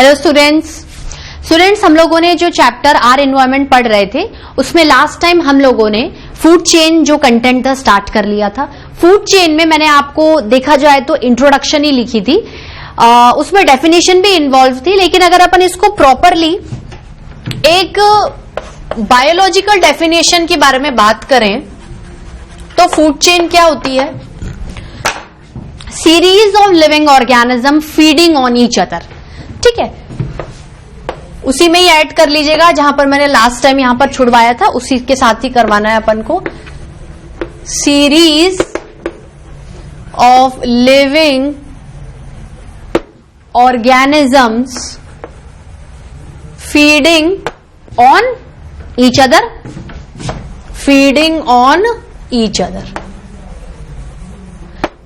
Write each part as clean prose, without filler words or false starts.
Hello students, हम लोगों ने जो चैप्टर आर एनवायरमेंट पढ़ रहे थे उसमें लास्ट टाइम हम लोगों ने फूड चेन जो कंटेंट था स्टार्ट कर लिया था। फूड चेन में मैंने आपको देखा जाए तो इंट्रोडक्शन ही लिखी थी, उसमें डेफिनेशन भी इन्वॉल्व थी, लेकिन अगर अपन इसको प्रॉपरली एक बायोलॉजिकल डेफिनेशन के बारे में बात करें तो फूड चेन क्या होती है? Series of living organism feeding on each other. ठीक है, उसी में ही ऐड कर लीजिएगा जहां पर मैंने लास्ट टाइम यहां पर छुड़वाया था, उसी के साथ ही करवाना है अपन को। Series of living organisms feeding on each other, feeding on each other.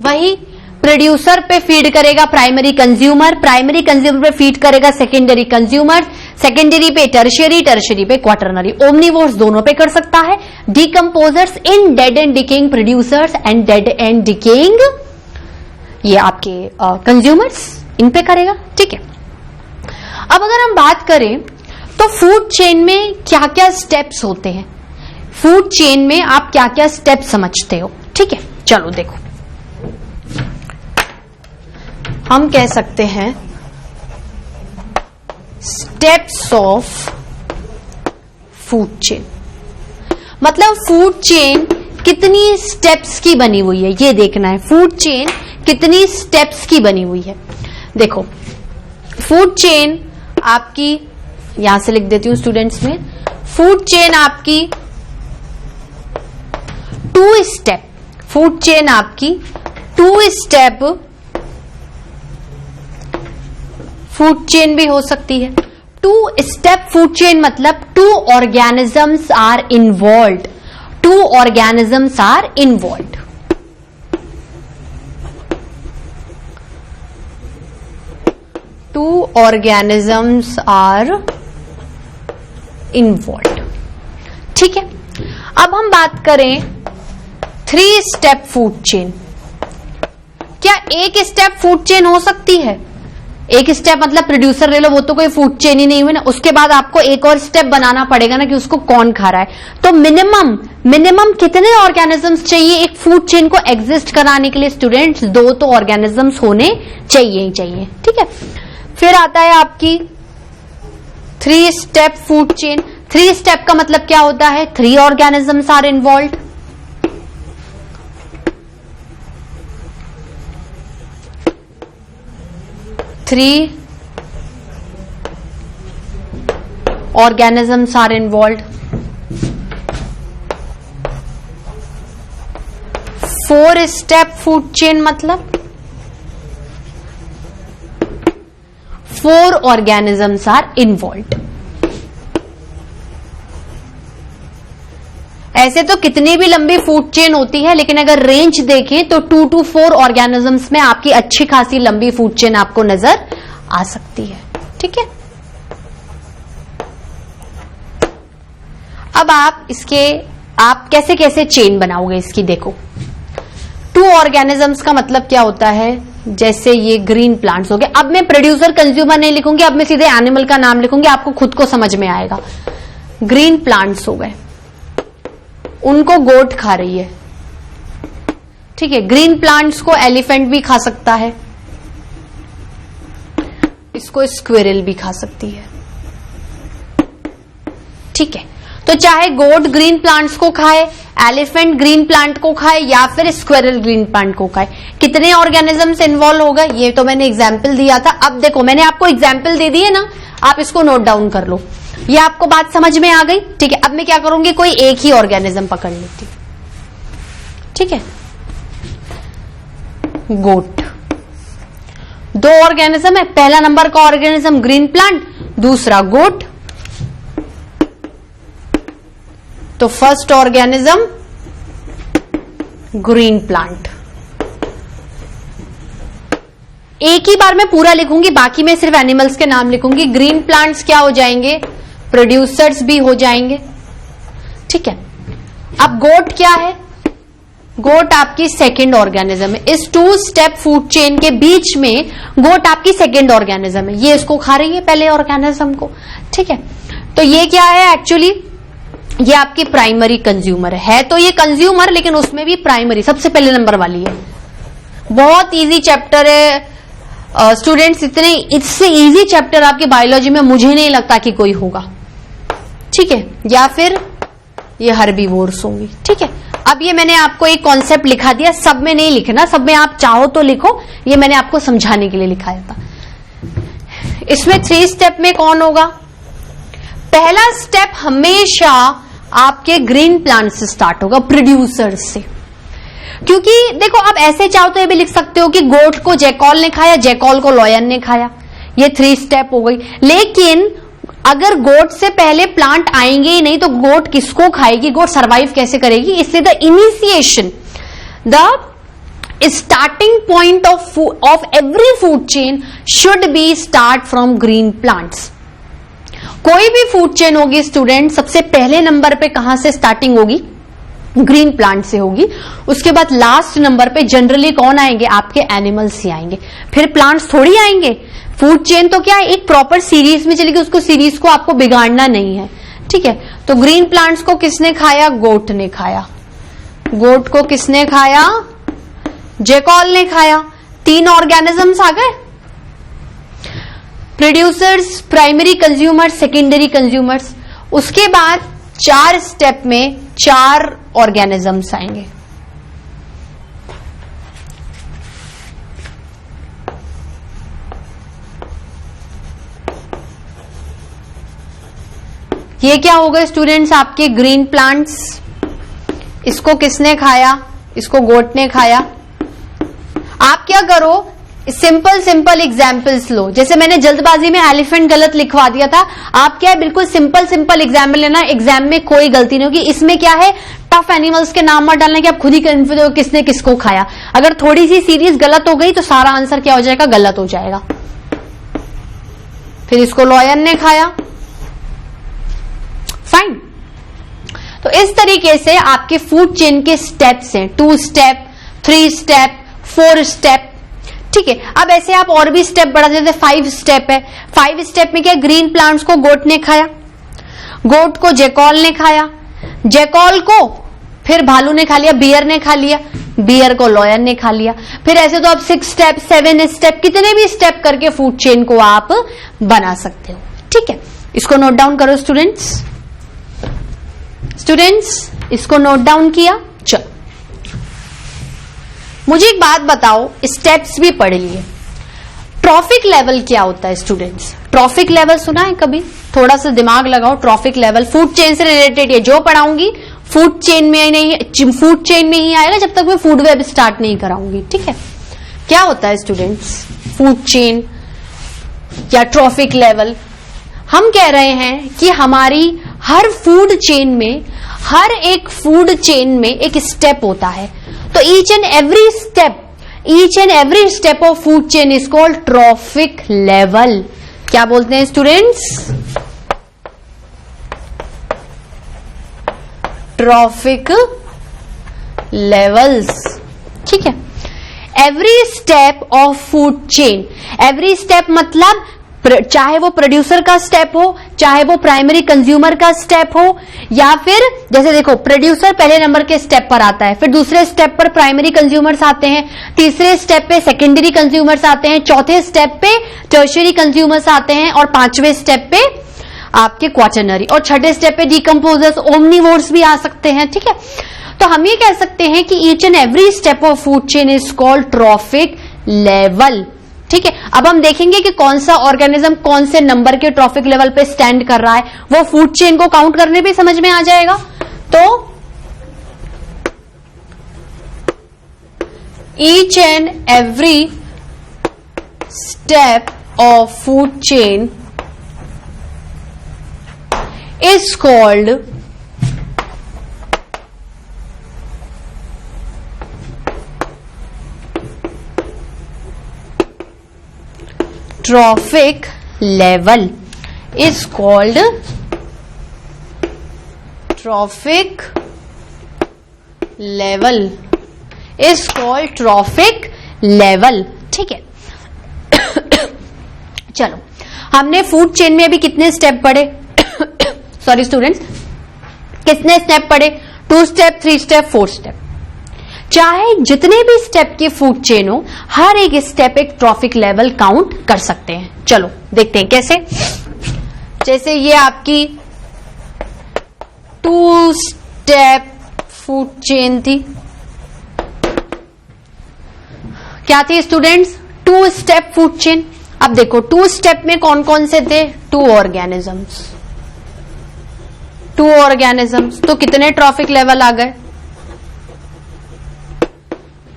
वही प्रोड्यूसर पे फीड करेगा प्राइमरी कंज्यूमर, प्राइमरी कंज्यूमर पे फीड करेगा सेकेंडरी कंज्यूमर, सेकेंडरी पे टर्शियरी, टर्शियरी पे क्वाटरनरी। ओमनीवोर्स दोनों पे कर सकता है। Decomposers in dead and decaying producers and dead and decaying ये आपके कंज्यूमर्स, इन पे करेगा। ठीक है, अब अगर हम बात करें तो फूड चेन में क्या क्या स्टेप्स होते हैं, फूड चेन में आप क्या क्या स्टेप्स समझते हो? ठीक है, चलो देखो, हम कह सकते हैं स्टेप्स ऑफ फूड चेन, मतलब फूड चेन कितनी स्टेप्स की बनी हुई है ये देखना है। फूड चेन कितनी स्टेप्स की बनी हुई है? देखो, फूड चेन आपकी, यहां से लिख देती हूं स्टूडेंट्स में, फूड चेन आपकी 2 स्टेप, फूड चेन आपकी 2 स्टेप फूड चेन भी हो सकती है। 2 स्टेप फूड चेन मतलब 2 organisms are involved, 2 organisms are involved. Two organisms are involved. ठीक है, अब हम बात करें 3 स्टेप फूड चेन। क्या एक स्टेप फूड चेन हो सकती है? एक स्टेप मतलब प्रोड्यूसर ले लो, वो तो कोई फूड चेन ही नहीं हुई ना। उसके बाद आपको एक और स्टेप बनाना पड़ेगा ना कि उसको कौन खा रहा है। तो मिनिमम कितने ऑर्गेनिजम्स चाहिए एक फूड चेन को एग्जिस्ट कराने के लिए? स्टूडेंट्स 2 तो ऑर्गेनिजम्स होने चाहिए ही चाहिए। ठीक है, फिर आता है आपकी 3 स्टेप फूड चेन। 3 स्टेप का मतलब क्या होता है? 3 organisms are involved. Three organisms are involved. 4 step food chain मतलब 4 organisms are involved. ऐसे तो कितनी भी लंबी फूड चेन होती है, लेकिन अगर रेंज देखें तो 2 to 4 ऑर्गेनिजम्स में आपकी अच्छी खासी लंबी फूड चेन आपको नजर आ सकती है। ठीक है, अब आप कैसे कैसे चेन बनाओगे इसकी? देखो, 2 ऑर्गेनिजम्स का मतलब क्या होता है? जैसे ये ग्रीन प्लांट्स हो गए। अब मैं प्रोड्यूसर कंज्यूमर नहीं लिखूंगी, अब मैं सीधे एनिमल का नाम लिखूंगी, आपको खुद को समझ में आएगा। ग्रीन प्लांट्स हो गए, उनको गोट खा रही है। ठीक है, ग्रीन प्लांट्स को एलिफेंट भी खा सकता है, इसको स्क्विरल भी खा सकती है। ठीक है, तो चाहे गोट ग्रीन प्लांट्स को खाए, एलिफेंट ग्रीन प्लांट को खाए, या फिर स्क्विरल ग्रीन प्लांट को खाए, कितने ऑर्गेनिजम्स इन्वॉल्व हो गए? ये तो मैंने एग्जाम्पल दिया था। अब देखो, मैंने आपको एग्जाम्पल दे दी है ना, आप इसको नोट डाउन कर लो। ये आपको बात समझ में आ गई? ठीक है, अब मैं क्या करूंगी, कोई एक ही ऑर्गेनिज्म पकड़ लेती। ठीक है, गोट, 2 ऑर्गेनिज्म है। पहला नंबर का ऑर्गेनिज्म ग्रीन प्लांट, दूसरा गोट। तो फर्स्ट ऑर्गेनिज्म ग्रीन प्लांट। एक ही बार में पूरा लिखूंगी, बाकी मैं सिर्फ एनिमल्स के नाम लिखूंगी। ग्रीन प्लांट्स क्या हो जाएंगे? प्रोड्यूसर्स भी हो जाएंगे। ठीक है, अब गोट क्या है? गोट आपकी सेकेंड ऑर्गेनिज्म है। इस 2 स्टेप फूड चेन के बीच में गोट आपकी सेकेंड ऑर्गेनिज्म है। ये इसको खा रही है पहले ऑर्गेनिज्म को, ठीक है। तो ये क्या है एक्चुअली, ये आपकी प्राइमरी कंज्यूमर है तो ये कंज्यूमर, लेकिन उसमें भी प्राइमरी सबसे पहले नंबर वाली है। बहुत इजी चैप्टर है स्टूडेंट्स, इतने इससे इजी चैप्टर आपकी बायोलॉजी में मुझे नहीं लगता कि कोई होगा, ठीक है। या फिर ये हर्बीवोर्स होंगी, ठीक है। अब ये मैंने आपको एक कॉन्सेप्ट लिखा दिया, सब में नहीं लिखना, सब में आप चाहो तो लिखो, ये मैंने आपको समझाने के लिए लिखाया था। इसमें 3 स्टेप में कौन होगा? पहला स्टेप हमेशा आपके ग्रीन प्लांट से स्टार्ट होगा, प्रोड्यूसर से। क्योंकि देखो आप ऐसे चाहो तो ये भी लिख सकते हो कि गोट को जैकॉल ने खाया, जैकॉल को लॉयन ने खाया, ये 3 स्टेप हो गई। लेकिन अगर गोट से पहले प्लांट आएंगे ही नहीं तो गोट किसको खाएगी, गोट सरवाइव कैसे करेगी? इसलिए the initiation, the starting point of every food chain should be start from green plants. कोई भी फूड चेन होगी स्टूडेंट, सबसे पहले नंबर पे कहां से स्टार्टिंग होगी? ग्रीन प्लांट से होगी। उसके बाद लास्ट नंबर पे जनरली कौन आएंगे? आपके एनिमल्स ही आएंगे, फिर प्लांट्स थोड़ी आएंगे। फूड चेन तो क्या है, एक प्रॉपर सीरीज में चलेगी, उसको सीरीज को आपको बिगाड़ना नहीं है, ठीक है। तो ग्रीन प्लांट्स को किसने खाया? गोट ने खाया। गोट को किसने खाया? जैकॉल ने खाया। 3 ऑर्गेनिजम्स आ गए, producers, primary consumers, secondary consumers. उसके बाद 4 स्टेप में 4 ऑर्गेनिजम्स आएंगे। ये क्या होगा स्टूडेंट्स? आपके ग्रीन प्लांट्स। इसको किसने खाया? इसको गोट ने खाया। आप क्या करो, सिंपल एग्जाम्पल्स लो। जैसे मैंने जल्दबाजी में एलिफेंट गलत लिखवा दिया था, आप क्या है बिल्कुल सिंपल एग्जाम्पल लेना, एग्जाम में कोई गलती नहीं होगी। इसमें क्या है, टफ एनिमल्स के नाम मत डालने कि आप खुद ही कंफ्यूज हो किसने किसको खाया। अगर थोड़ी सी सीरीज गलत हो गई तो सारा आंसर क्या हो जाएगा? गलत हो जाएगा। फिर इसको लॉयन ने खाया, फाइन। तो इस तरीके से आपके फूड चेन के स्टेप्स हैं, 2 स्टेप, 3 स्टेप, 4 स्टेप, ठीक है। अब ऐसे आप और भी स्टेप बढ़ा देते, 5 स्टेप है। 5 स्टेप में क्या, ग्रीन प्लांट्स को गोट ने खाया, गोट को जैकॉल ने खाया, जैकॉल को फिर भालू ने खा लिया, बियर ने खा लिया, बियर को लॉयन ने खा लिया। फिर ऐसे तो आप 6 स्टेप, 7 स्टेप, कितने भी स्टेप करके फूड चेन को आप बना सकते हो, ठीक है। इसको नोट डाउन करो स्टूडेंट्स। इसको नोट डाउन किया? चलो मुझे एक बात बताओ, स्टेप्स भी पढ़ लिए, ट्रॉफिक लेवल क्या होता है स्टूडेंट्स? ट्रॉफिक लेवल सुना है कभी? थोड़ा सा दिमाग लगाओ। ट्रॉफिक लेवल फूड चेन से रिलेटेड है, जो पढ़ाऊंगी फूड चेन में नहीं, फूड चेन में ही आएगा जब तक मैं फूड वेब स्टार्ट नहीं कराऊंगी, ठीक है। क्या होता है स्टूडेंट्स फूड चेन या ट्रॉफिक लेवल? हम कह रहे हैं कि हमारी हर फूड चेन में, हर एक फूड चेन में एक स्टेप होता है। तो each and every step of food chain is called trophic level. क्या बोलते हैं स्टूडेंट्स? ट्रॉफिक लेवल्स, ठीक है। Every step of food chain, every step मतलब चाहे वो प्रोड्यूसर का स्टेप हो, चाहे वो प्राइमरी कंज्यूमर का स्टेप हो, या फिर जैसे देखो प्रोड्यूसर पहले नंबर के स्टेप पर आता है, फिर दूसरे स्टेप पर प्राइमरी कंज्यूमर्स आते हैं, तीसरे स्टेप पे सेकेंडरी कंज्यूमर्स आते हैं, चौथे स्टेप पे टर्शियरी कंज्यूमर्स आते हैं, और 5वें स्टेप पे आपके क्वाटरनरी, और 6ठे स्टेप पे डिकम्पोजर्स, ओमनिवोर्स भी आ सकते हैं, ठीक है। तो हम ये कह सकते हैं कि each and every step of food chain is called trophic level, ठीक है। अब हम देखेंगे कि कौन सा ऑर्गेनिज्म कौन से नंबर के ट्रॉफिक लेवल पे स्टैंड कर रहा है, वो फूड चेन को काउंट करने पे समझ में आ जाएगा। तो each and every step of food chain is called trophic level, is called trophic level, is called trophic level. ठीक है। चलो, हमने फूड चेन में अभी कितने स्टेप पढ़े? सॉरी स्टूडेंट्स, कितने स्टेप पढ़े? 2 स्टेप, 3 स्टेप, 4 स्टेप। चाहे जितने भी स्टेप की फूड चेन हो, हर एक स्टेप एक ट्रॉफिक लेवल काउंट कर सकते हैं। चलो देखते हैं कैसे। जैसे ये आपकी 2 स्टेप फूड चेन थी। क्या थी स्टूडेंट्स? 2 step food chain. अब देखो 2 स्टेप में कौन कौन से थे? 2 ऑर्गेनिजम्स। 2 ऑर्गेनिजम्स, तो कितने ट्रॉफिक लेवल आ गए?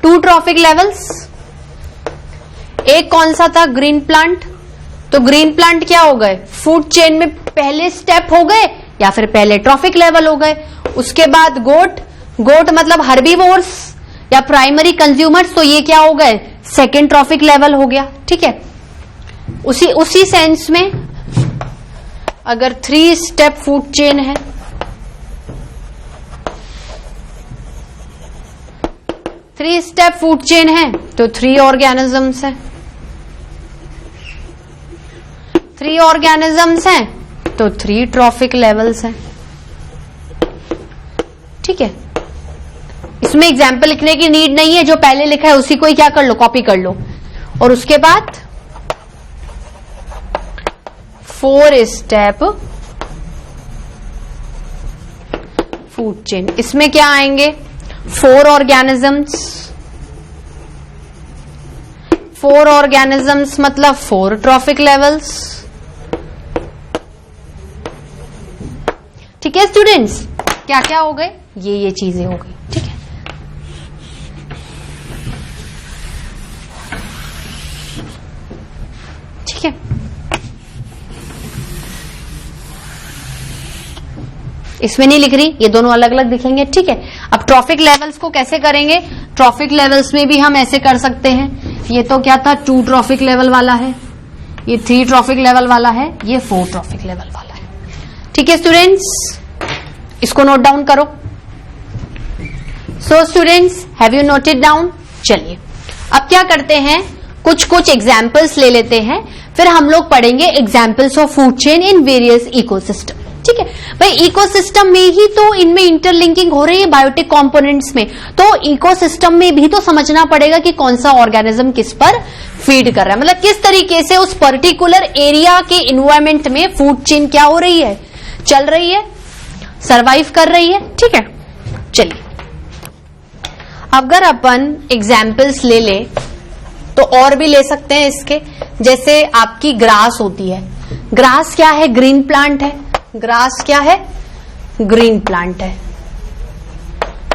2 ट्रॉफिक लेवल्स। एक कौन सा था? Green plant. तो ग्रीन प्लांट क्या हो गए? फूड चेन में पहले स्टेप हो गए या फिर पहले ट्रॉफिक लेवल हो गए। उसके बाद गोट, गोट मतलब हर्बीवोर्स या प्राइमरी कंज्यूमर्स, तो ये क्या हो गए? सेकेंड ट्रॉफिक लेवल हो गया। ठीक है। उसी सेंस में अगर 3 स्टेप फूड चेन है, थ्री स्टेप फूड चेन है तो 3 ऑर्गेनिजम्स है। 3 ऑर्गेनिजम्स हैं तो 3 ट्रॉफिक लेवल्स हैं। ठीक है। इसमें एग्जाम्पल लिखने की नीड नहीं है, जो पहले लिखा है उसी को ही क्या कर लो? कॉपी कर लो। और उसके बाद 4 स्टेप फूड चेन। इसमें क्या आएंगे? 4 ऑर्गेनिजम्स। 4 ऑर्गेनिजम्स मतलब 4 ट्रॉफिक लेवल्स। ठीक है स्टूडेंट्स, क्या क्या हो गए? ये चीजें हो गई। ठीक है। ठीक है। इसमें नहीं लिख रही, ये दोनों अलग अलग दिखेंगे। ठीक है। अब ट्रॉफिक लेवल्स को कैसे करेंगे? ट्रॉफिक लेवल्स में भी हम ऐसे कर सकते हैं। ये तो क्या था? 2 ट्रॉफिक लेवल वाला है, ये 3 ट्रॉफिक लेवल वाला है, ये 4 ट्रॉफिक लेवल वाला है। ठीक है स्टूडेंट्स, इसको नोट डाउन करो। So students, have you noted down? चलिए अब क्या करते हैं, कुछ कुछ एग्जाम्पल्स ले लेते हैं, फिर हम लोग पढ़ेंगे examples of food chain in various ecosystem. ठीक है भाई, इकोसिस्टम में ही तो इनमें इंटरलिंकिंग हो रही है बायोटिक कंपोनेंट्स में, तो इकोसिस्टम में भी तो समझना पड़ेगा कि कौन सा ऑर्गेनिज्म किस पर फीड कर रहा है, मतलब किस तरीके से उस पर्टिकुलर एरिया के इन्वायरमेंट में फूड चेन क्या हो रही है, चल रही है, सरवाइव कर रही है। ठीक है। चलिए अगर अपन एग्जाम्पल्स ले ले तो और भी ले सकते हैं इसके। जैसे आपकी ग्रास होती है, ग्रास क्या है? ग्रीन प्लांट है। ग्रास क्या है? ग्रीन प्लांट है,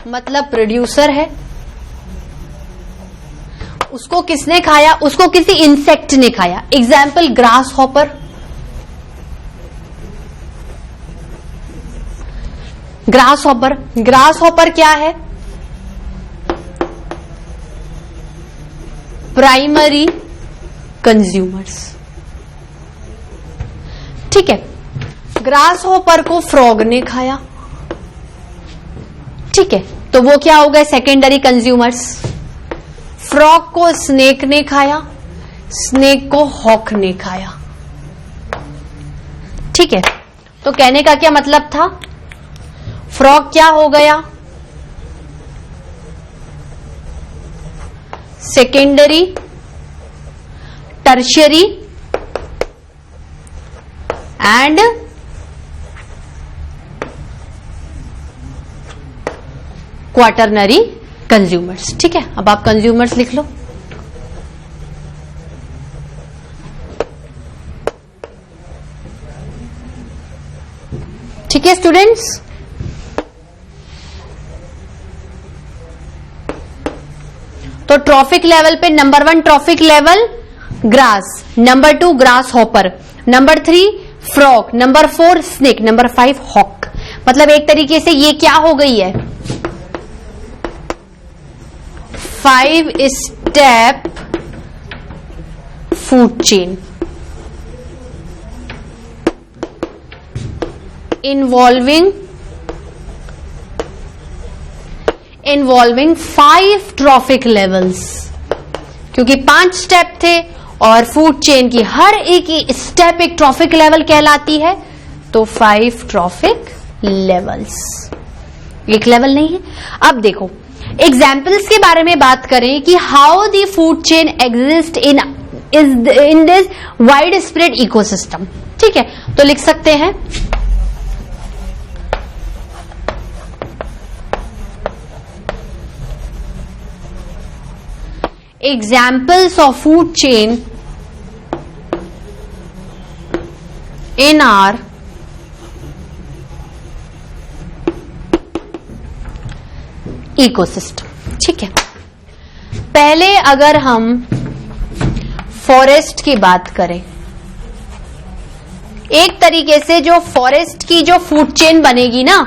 मतलब प्रोड्यूसर है। उसको किसने खाया? उसको किसी इंसेक्ट ने खाया। Example grass hopper. Grass hopper, grass hopper क्या है? Primary consumers. ठीक है। ग्रास हॉपर को फ्रॉग ने खाया। ठीक है, तो वो क्या हो गए? Secondary consumers. फ्रॉग को स्नेक ने खाया, स्नेक को हॉक ने खाया। ठीक है, तो कहने का क्या मतलब था? फ्रॉग क्या हो गया? Secondary, tertiary and quaternary consumers. ठीक है, अब आप कंज्यूमर्स लिख लो। ठीक है स्टूडेंट्स, तो ट्रॉफिक लेवल पे number 1 trophic level grass, number 2 grasshopper, number 3 frog, number 4 snake, number 5 hawk. मतलब एक तरीके से ये क्या हो गई है? 5 step food chain involving involving 5 trophic levels, क्योंकि 5 स्टेप थे और फूड चेन की हर एक स्टेप एक ट्रॉफिक लेवल कहलाती है, तो 5 ट्रॉफिक लेवल्स, एक लेवल नहीं है। अब देखो एग्जाम्पल्स के बारे में बात करें कि how the food chain exist in this wide spread ecosystem. ठीक है, तो लिख सकते हैं examples of food chain in our ecosystem। ठीक है, पहले अगर हम फॉरेस्ट की बात करें, एक तरीके से जो फॉरेस्ट की जो फूड चेन बनेगी ना,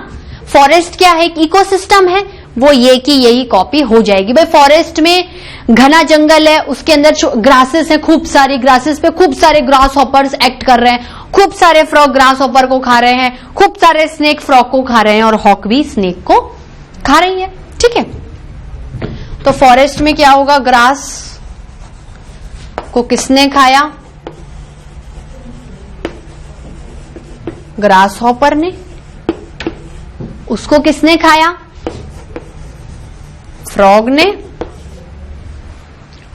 फॉरेस्ट क्या है, एक इकोसिस्टम है, वो ये की यही कॉपी हो जाएगी। भाई फॉरेस्ट में घना जंगल है, उसके अंदर ग्रासेस है, खूब सारी ग्रासेस पे खूब सारे ग्रास हॉपर्स एक्ट कर रहे हैं, खूब सारे फ्रॉग ग्रास हॉपर को खा रहे हैं, खूब सारे स्नेक फ्रॉग को खा रहे हैं और हॉक भी स्नेक को खा रही है। ठीक है, तो फॉरेस्ट में क्या होगा, ग्रास को किसने खाया, ग्रास हॉपर ने, उसको किसने खाया, फ्रॉग ने,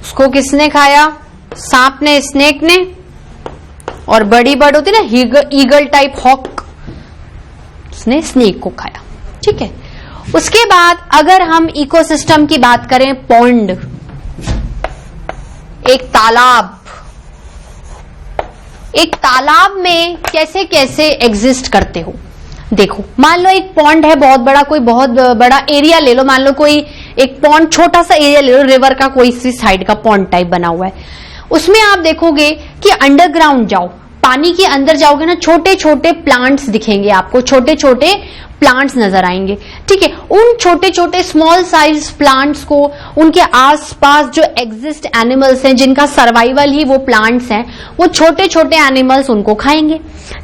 उसको किसने खाया, सांप ने, स्नेक ने, और बड़ी बर्ड होती ना ईगल टाइप हॉक, उसने स्नेक को खाया। ठीक है, उसके बाद अगर हम इकोसिस्टम की बात करें, पॉन्ड, एक तालाब में कैसे कैसे एग्जिस्ट करते हो। देखो मान लो एक पॉन्ड है बहुत बड़ा, कोई बहुत बड़ा एरिया ले लो, मान लो कोई एक पॉन्ड छोटा सा एरिया ले लो, रिवर का कोई सी साइड का पॉन्ड टाइप बना हुआ है, उसमें आप देखोगे कि अंडरग्राउंड जाओ, पानी के अंदर जाओगे ना, छोटे छोटे प्लांट्स दिखेंगे आपको, छोटे छोटे प्लांट्स नजर आएंगे। ठीक है, उन छोटे छोटे स्मॉल साइज प्लांट्स को, उनके आसपास जो एग्जिस्ट एनिमल्स हैं, जिनका सर्वाइवल ही वो प्लांट्स हैं, वो छोटे छोटे एनिमल्स उनको खाएंगे।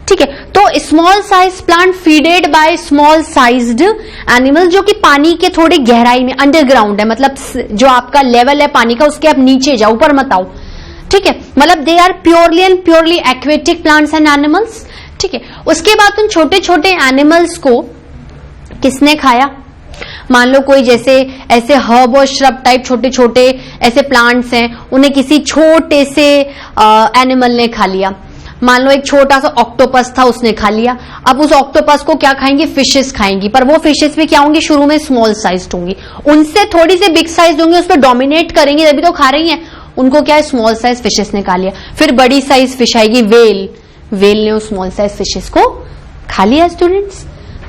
ठीक है, तो small size plant feeded by small sized animals, जो कि पानी के थोड़ी गहराई में अंडरग्राउंड है, मतलब जो आपका लेवल है पानी का उसके आप नीचे जाओ, ऊपर मत आओ। ठीक है, मतलब they are purely and purely aquatic plants and animals. ठीक है, उसके बाद उन छोटे छोटे एनिमल्स को किसने खाया, मान लो कोई जैसे ऐसे हर्ब और श्रब टाइप छोटे छोटे ऐसे प्लांट्स हैं, उन्हें किसी छोटे से एनिमल ने खा लिया। मान लो एक छोटा सा ऑक्टोपस था, उसने खा लिया। अब उस ऑक्टोपस को क्या खाएंगे, फिशेस खाएंगी, पर वो फिशेस में क्या होंगी, शुरू में स्मॉल साइज होंगी, उनसे थोड़ी सी बिग साइज होंगी, उस पर डोमिनेट करेंगी, तभी तो खा रही हैं, उनको क्या है, स्मॉल साइज फिशेस ने खा लिया। फिर बड़ी साइज फिश आएगी, वेल ने उस स्मॉल साइज फिशेस को खा लिया। स्टूडेंट्स,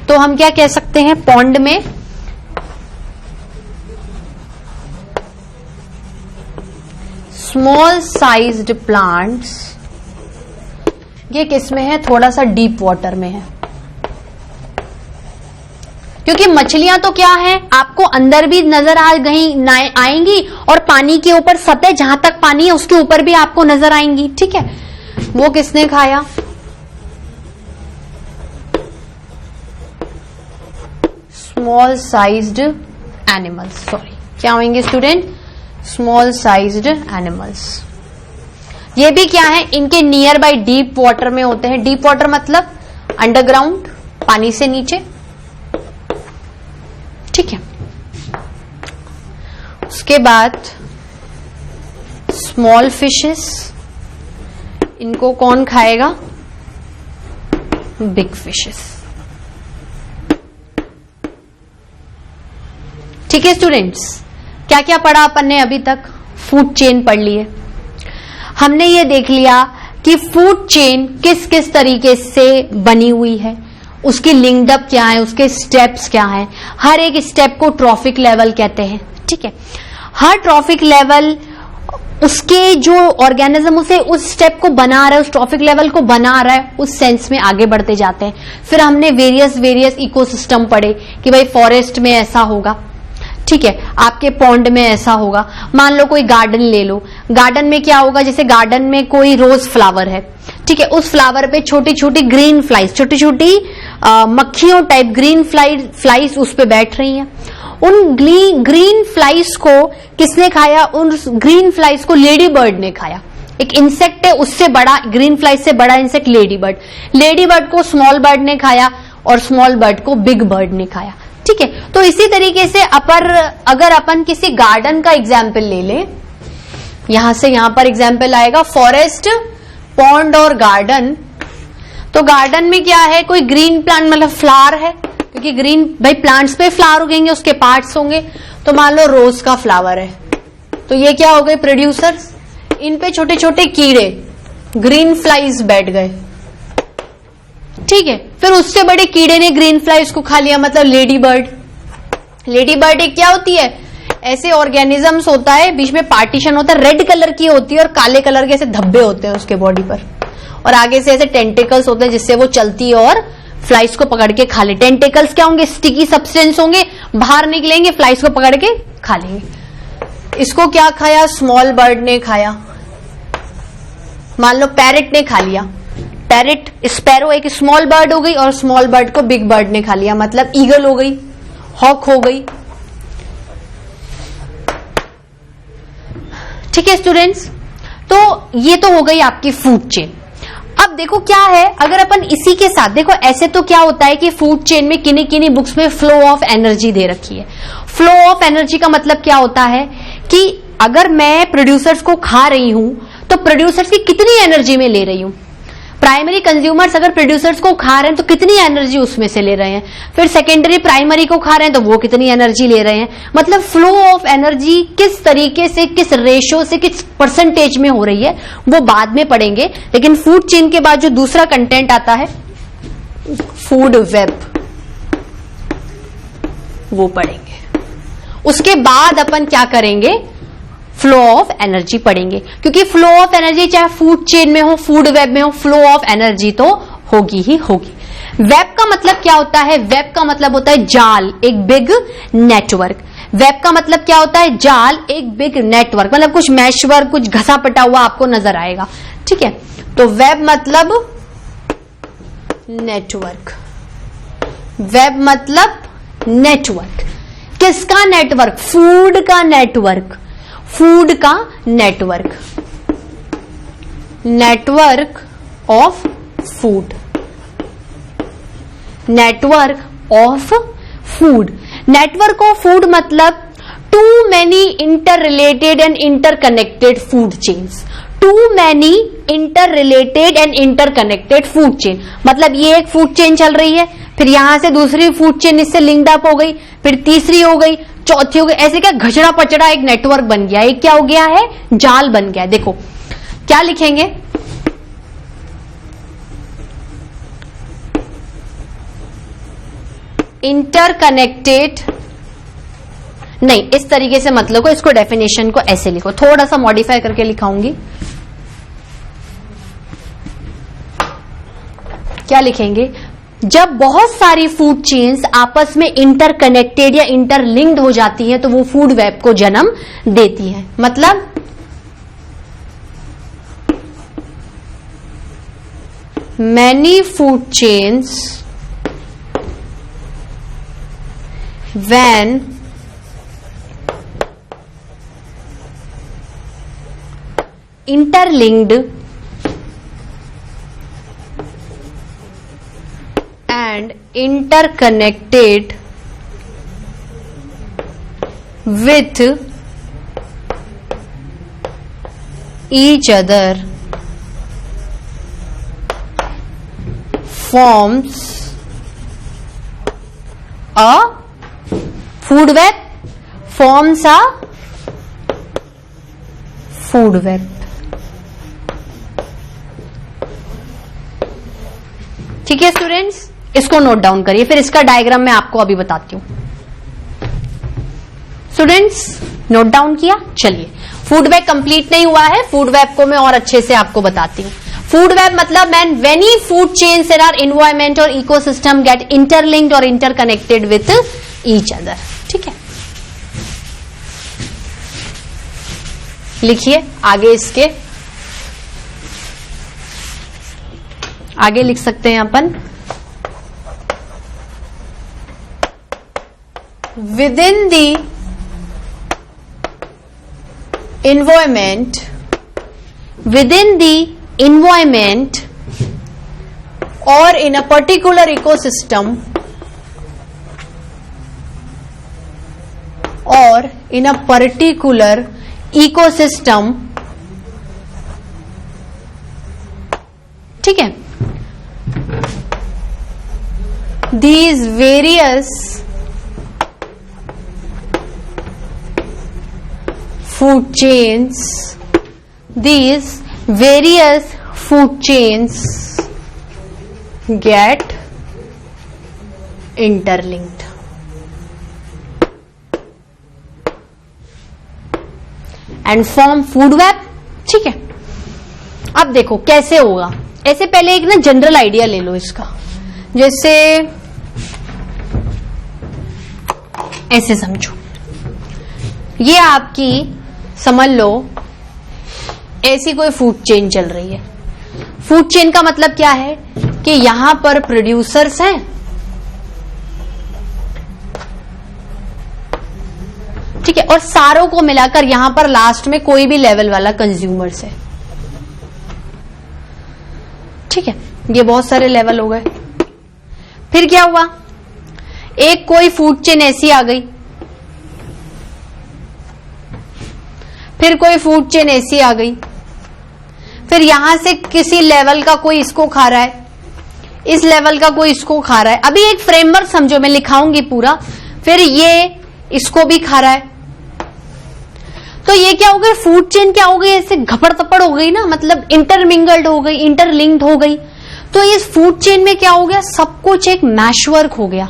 तो हम क्या कह सकते हैं, पॉन्ड में स्मॉल साइज्ड प्लांट्स, ये किस में है, थोड़ा सा डीप वाटर में है, क्योंकि मछलियां तो क्या है, आपको अंदर भी नजर आएंगी और पानी के ऊपर सतह जहां तक पानी है उसके ऊपर भी आपको नजर आएंगी। ठीक है, वो किसने खाया, स्मॉल साइज्ड एनिमल्स, सॉरी क्या होंगे स्टूडेंट, स्मॉल साइज्ड एनिमल्स। ये भी क्या है, इनके नियर बाय डीप वाटर में होते हैं। डीप वाटर मतलब अंडरग्राउंड, पानी से नीचे। ठीक है, उसके बाद स्मॉल फिशेस, इनको कौन खाएगा, बिग फिशेस। ठीक है स्टूडेंट्स, क्या क्या पढ़ा अपन ने अभी तक, फूड चेन पढ़ लिए। हमने ये देख लिया कि फूड चेन किस किस तरीके से बनी हुई है, उसकी लिंक्ड अप क्या है, उसके स्टेप्स क्या है, हर एक स्टेप को ट्रॉफिक लेवल कहते हैं। ठीक है, हर ट्रॉफिक लेवल उसके जो ऑर्गेनिज्म उसे उस स्टेप को बना रहा है, उस ट्रॉफिक लेवल को बना रहा है, उस सेंस में आगे बढ़ते जाते हैं। फिर हमने वेरियस इकोसिस्टम पढ़े कि भाई फॉरेस्ट में ऐसा होगा, ठीक है, आपके पॉन्ड में ऐसा होगा। मान लो कोई गार्डन ले लो, गार्डन में क्या होगा, जैसे गार्डन में कोई रोज फ्लावर है, ठीक है, उस फ्लावर पे छोटी छोटी ग्रीन फ्लाइज, छोटी छोटी मक्खियों टाइप ग्रीन फ्लाइज उस पे बैठ रही हैं। उन ग्रीन फ्लाइज को किसने खाया? उन ग्रीन फ्लाइज को लेडी बर्ड ने खाया। एक इंसेक्ट है, उससे बड़ा, ग्रीन फ्लाइज से बड़ा insect lady bird. Lady bird को स्मॉल बर्ड ने खाया और स्मॉल बर्ड को बिग बर्ड ने खाया। ठीक है, तो इसी तरीके से अगर अपन किसी गार्डन का एग्जाम्पल ले लें, यहां से यहां पर एग्जाम्पल आएगा फॉरेस्ट, पॉन्ड और गार्डन। तो गार्डन में क्या है? कोई ग्रीन प्लांट मतलब फ्लावर है, क्योंकि ग्रीन भाई प्लांट्स पे फ्लावर उगेंगे, उसके पार्ट्स होंगे। तो मान लो रोज का फ्लावर है, तो ये क्या हो गए? प्रोड्यूसर्स। इन पे छोटे छोटे कीड़े, ग्रीन फ्लाइज बैठ गए। ठीक है, फिर उससे बड़े कीड़े ने ग्रीन फ्लाइज को खा लिया, मतलब लेडी बर्ड। लेडी बर्ड एक क्या होती है? ऐसे ऑर्गेनिजम्स होता है, बीच में पार्टीशन होता है, रेड कलर की होती है और काले कलर के ऐसे धब्बे होते हैं उसके बॉडी पर, और आगे से ऐसे टेंटिकल्स होते हैं जिससे वो चलती है और फ्लाइज को पकड़ के खा ले। टेंटिकल्स क्या होंगे? स्टिकी सब्सटेंस होंगे, बाहर निकलेंगे, फ्लाइज को पकड़ के खा लेंगे। इसको क्या खाया? स्मॉल बर्ड ने खाया। मान लो पैरेट ने खा लिया। पैरेट, स्पैरो एक स्मॉल बर्ड हो गई और स्मॉल बर्ड को बिग बर्ड ने खा लिया, मतलब ईगल हो गई, हॉक हो गई। ठीक है स्टूडेंट्स, तो ये तो हो गई आपकी फूड चेन। अब देखो क्या है, अगर अपन इसी के साथ देखो, ऐसे तो क्या होता है कि फूड चेन में किन्हीं किन्हीं बुक्स में फ्लो ऑफ एनर्जी दे रखी है। फ्लो ऑफ एनर्जी का मतलब क्या होता है कि अगर मैं प्रोड्यूसर्स को खा रही हूं तो प्रोड्यूसर्स की कितनी एनर्जी में ले रही हूं। प्राइमरी कंज्यूमर्स अगर प्रोड्यूसर्स को खा रहे हैं तो कितनी एनर्जी उसमें से ले रहे हैं, फिर सेकेंडरी प्राइमरी को खा रहे हैं तो वो कितनी एनर्जी ले रहे हैं। मतलब फ्लो ऑफ एनर्जी किस तरीके से, किस रेशो से, किस परसेंटेज में हो रही है वो बाद में पढ़ेंगे। लेकिन फूड चेन के बाद जो दूसरा कंटेंट आता है फूड वेब, वो पढ़ेंगे। उसके बाद अपन क्या करेंगे? फ्लो ऑफ एनर्जी पढ़ेंगे, क्योंकि फ्लो ऑफ एनर्जी चाहे फूड चेन में हो, फूड वेब में हो, फ्लो ऑफ एनर्जी तो होगी ही होगी। वेब का मतलब क्या होता है? वेब का मतलब होता है जाल, एक बिग नेटवर्क। वेब का मतलब क्या होता है? जाल, एक बिग नेटवर्क, मतलब कुछ मैश वर्क, कुछ घसा पटा हुआ आपको नजर आएगा। ठीक है, तो वेब मतलब नेटवर्क। वेब मतलब नेटवर्क। किसका नेटवर्क? फूड का नेटवर्क। फूड का network, network of food, network of food. Network of food मतलब too many interrelated and interconnected food chains. Too many interrelated and interconnected food chain, मतलब ये एक food chain चल रही है, फिर यहां से दूसरी फूड चेन इससे लिंक्ड अप हो गई, फिर तीसरी हो गई, चौथी हो गई, ऐसे क्या घचड़ा पचड़ा एक नेटवर्क बन गया। एक क्या हो गया है? जाल बन गया। देखो क्या लिखेंगे? इंटरकनेक्टेड, नहीं इस तरीके से मत लिखो, इसको डेफिनेशन को ऐसे लिखो, थोड़ा सा मॉडिफाई करके लिखाऊंगी। क्या लिखेंगे? जब बहुत सारी फूड चेन्स आपस में इंटरकनेक्टेड या इंटरलिंक्ड हो जाती हैं तो वो फूड वेब को जन्म देती हैं। मतलब many food chains when interlinked and interconnected with each other forms a food web, forms a food web। ठीक है स्टूडेंट्स, इसको नोट डाउन करिए, फिर इसका डायग्राम मैं आपको अभी बताती हूं। स्टूडेंट्स नोट डाउन किया? चलिए, फूड वेब कंप्लीट नहीं हुआ है, फूड वेब को मैं और अच्छे से आपको बताती हूँ। फूड वेब मतलब many food chains in our environment और इकोसिस्टम गेट इंटरलिंक्ड और इंटरकनेक्टेड विथ ईच अदर। ठीक है, लिखिए आगे, इसके आगे लिख सकते हैं अपन within the environment or in a particular ecosystem ठीक है, these various food chains get interlinked. And form food web. ठीक है, अब देखो कैसे होगा. ऐसे पहले एक ना जनरल आइडिया ले लो इसका. जैसे ऐसे समझो, ये आपकी समझ लो ऐसी कोई फूड चेन चल रही है. फूड चेन का मतलब क्या है कि यहां पर प्रोड्यूसर्स हैं, ठीक है, और सारों को मिलाकर यहां पर लास्ट में कोई भी लेवल वाला कंज्यूमर्स है. ठीक है, ये बहुत सारे लेवल हो गए. फिर क्या हुआ, एक कोई फूड चेन ऐसी आ गई, फिर कोई फूड चेन ऐसी आ गई, फिर यहां से किसी लेवल का कोई इसको खा रहा है, इस लेवल का कोई इसको खा रहा है. अभी एक फ्रेमवर्क समझो, मैं लिखाऊंगी पूरा. फिर ये इसको भी खा रहा है. तो ये क्या हो गया, फूड चेन क्या हो गई, ऐसे घपड़ तपड़ हो गई ना, मतलब इंटरमिंगल्ड हो गई, इंटरलिंक्ड हो गई. तो इस फूड चेन में क्या हो गया, सब कुछ एक मैशवर्क हो गया.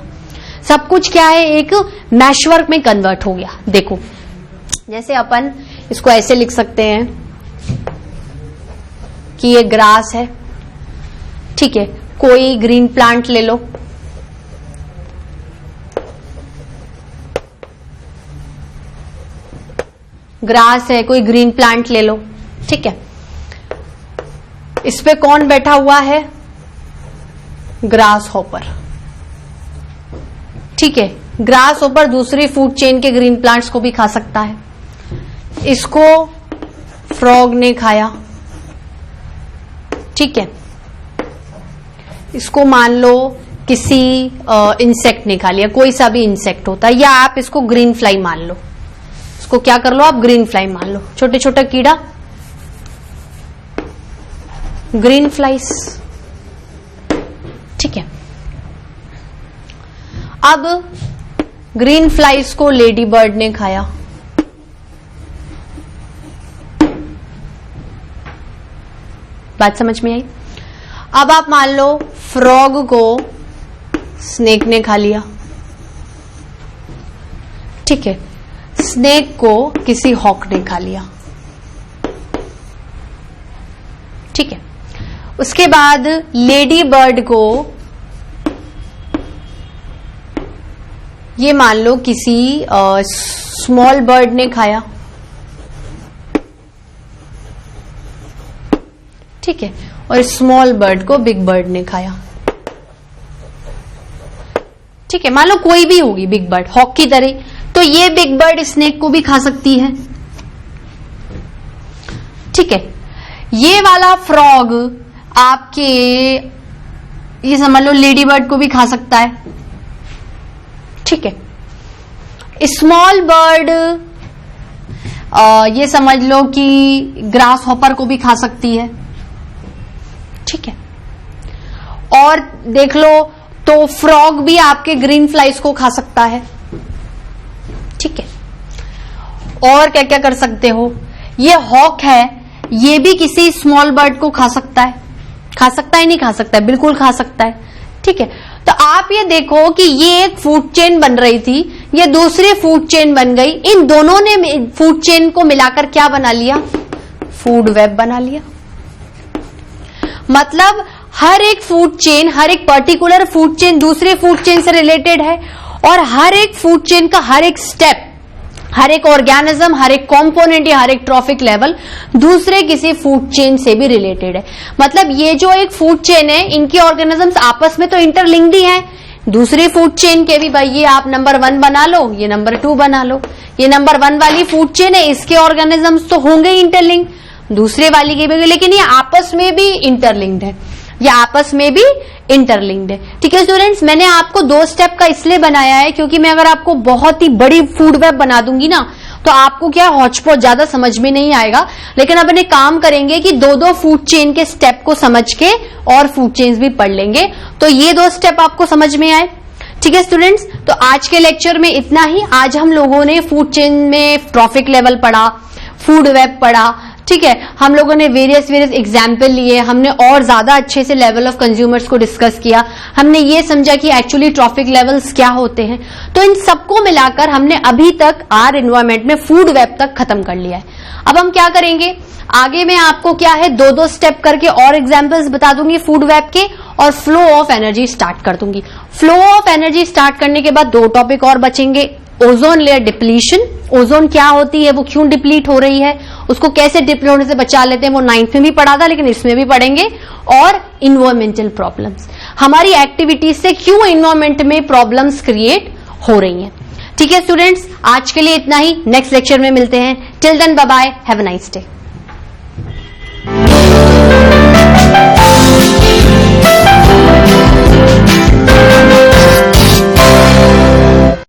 सब कुछ क्या है, एक मैशवर्क में कन्वर्ट हो गया. देखो जैसे अपन इसको ऐसे लिख सकते हैं कि ये ग्रास है. ठीक है, कोई ग्रीन प्लांट ले लो, ग्रास है, कोई ग्रीन प्लांट ले लो. ठीक है, इस पे कौन बैठा हुआ है, ग्रास हॉपर. ठीक है, ग्रास हॉपर दूसरी फूड चेन के ग्रीन प्लांट्स को भी खा सकता है. इसको फ्रॉग ने खाया. ठीक है, इसको मान लो किसी इंसेक्ट ने खा लिया, कोई सा भी इंसेक्ट होता है, या आप इसको ग्रीन फ्लाई मान लो. इसको क्या कर लो आप, ग्रीन फ्लाई मान लो. छोटे छोटे कीड़ा, ग्रीन फ्लाइस. ठीक है, अब ग्रीन फ्लाइस को लेडी बर्ड ने खाया. बात समझ में आई. अब आप मान लो फ्रॉग को स्नेक ने खा लिया. ठीक है, स्नेक को किसी हॉक ने खा लिया. ठीक है, उसके बाद लेडी बर्ड को ये मान लो किसी स्मॉल बर्ड ने खाया. ठीक है, और स्मॉल बर्ड को बिग बर्ड ने खाया. ठीक है, मान लो कोई भी होगी बिग बर्ड, हॉक की तरह. तो ये बिग बर्ड स्नेक को भी खा सकती है. ठीक है, ये वाला फ्रॉग आपके ये समझ लो लेडी बर्ड को भी खा सकता है. ठीक है, स्मॉल बर्ड ये समझ लो कि ग्रास हॉपर को भी खा सकती है. ठीक है, और देख लो तो फ्रॉग भी आपके ग्रीन फ्लाइज को खा सकता है. ठीक है, और क्या क्या कर सकते हो, ये हॉक है, ये भी किसी स्मॉल बर्ड को खा सकता है. खा सकता है, नहीं खा सकता है, बिल्कुल खा सकता है. ठीक है, तो आप ये देखो कि ये एक फूड चेन बन रही थी, ये दूसरी फूड चेन बन गई. इन दोनों ने फूड चेन को मिलाकर क्या बना लिया, फूड वेब बना लिया. मतलब हर एक फूड चेन, हर एक पर्टिकुलर फूड चेन दूसरे फूड चेन से रिलेटेड है, और हर एक फूड चेन का हर एक स्टेप, हर एक ऑर्गेनिज्म, हर एक कंपोनेंट या हर एक ट्रॉफिक लेवल दूसरे किसी फूड चेन से भी रिलेटेड है. मतलब ये जो एक फूड चेन है, इनकी ऑर्गेनिजम्स आपस में तो इंटरलिंक्ड ही हैं, दूसरी फूड चेन के भी भाई ये आप नंबर 1 बना लो, ये नंबर 2 बना लो। ये नंबर 1 वाली फूड चेन है, इसके ऑर्गेनिजम्स तो होंगे इंटरलिंक्ड, दूसरे वाली के भी, लेकिन ये आपस में भी इंटरलिंक्ड है, ये आपस में भी इंटरलिंक्ड है। ठीक है स्टूडेंट्स, मैंने आपको 2 स्टेप का इसलिए बनाया है क्योंकि मैं अगर आपको बहुत ही बड़ी फूड वेब बना दूंगी ना तो आपको क्या हॉचपॉच ज्यादा समझ में नहीं आएगा। लेकिन अब एक काम करेंगे कि 2-2 फूड चेन के स्टेप को समझ के और फूड चेन्स भी पढ़ लेंगे, तो ये 2 स्टेप आपको समझ में आए। ठीक है स्टूडेंट्स, तो आज के लेक्चर में इतना ही। आज हम लोगों ने फूड चेन में ट्रॉफिक लेवल पढ़ा, फूड वेब पढ़ा, ठीक है, हम लोगों ने वेरियस एग्जाम्पल लिए, हमने और ज्यादा अच्छे से लेवल ऑफ कंज्यूमर्स को डिस्कस किया, हमने ये समझा कि एक्चुअली ट्रॉफिक लेवल्स क्या होते हैं। तो इन सबको मिलाकर हमने अभी तक आर एनवायरमेंट में फूड वेब तक खत्म कर लिया है। अब हम क्या करेंगे, आगे मैं आपको क्या है 2-2 स्टेप करके और एग्जाम्पल्स बता दूंगी फूड वेब के, और फ्लो ऑफ एनर्जी स्टार्ट कर दूंगी। फ्लो ऑफ एनर्जी स्टार्ट करने के बाद 2 टॉपिक और बचेंगे, ओजोन लेयर डिप्लीशन, ओजोन क्या होती है, वो क्यों डिप्लीट हो रही है, उसको कैसे डिप्लीट होने से बचा लेते हैं, वो 9th में भी पढ़ा था लेकिन इसमें भी पढ़ेंगे, और इन्वायरमेंटल प्रॉब्लम्स, हमारी एक्टिविटीज से क्यों इन्वायरमेंट में प्रॉब्लम्स क्रिएट हो रही हैं। ठीक है स्टूडेंट्स, आज के लिए इतना ही, नेक्स्ट लेक्चर में मिलते हैं। Till then bye bye, have a nice day.